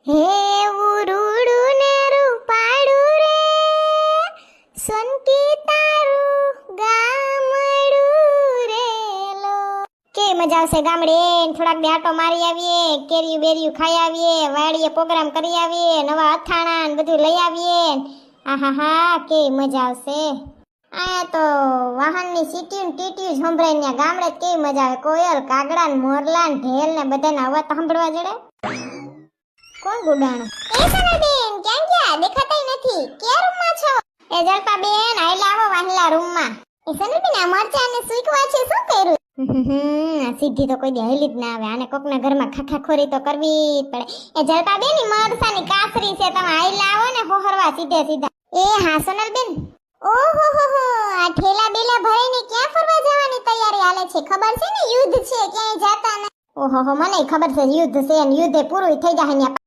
હે ઉરુડું ને રૂપાડું રે સોનકી તારું ગામડું રે લો. કે મજા આવશે ગામડે થોડાક દે આટો મારી આવીએ, કેરીયું બેરીયું ખાઈ આવીએ, વાડીએ પ્રોગ્રામ કરી આવીએ, નવા અથાણા ને બધું લઈ આવીએ. આહાહા કે મજા આવશે. આ તો વાહનની સીટીયું ને ટીટીયું સંભળાય ને ગામડે કેવી મજા આવે. કોયલ, કાગડા ને મોરલા ને ઢેલ ને બધાના અવાજ તો સાંભળવા જડે. કોણ ગુડાણું? એ સનાબેન ક્યાં ગયા? દેખાતાય નથી. કયા રૂમમાં છો? એ જલપા બેન આયલા આવો વાહલા રૂમમાં. એ સનાબેન આ મરચા ને સુકવા છે શું કર્યું? આ સીધી તો કોઈ દે હેલી જ ના આવે. આને કોકના ઘરમાં ખાખાખોરી તો કરવી જ પડે. એ જલપા બેન ની મરસાની કાસરી છે, તમે આયલા આવો ને હોહરવા સીધે સીધા. એ હા સોનલબેન. ઓહો હો હો, આ ઠેલા બેલા ભરીને ક્યાં ફરવા જવાની તૈયારી હાલે છે? ખબર છે ને યુદ્ધ છે, ક્યાંય જાતા ને. ઓહો હો, મને ખબર છે યુદ્ધ છે ને યુદ્ધે પૂરું થઈ જાય ને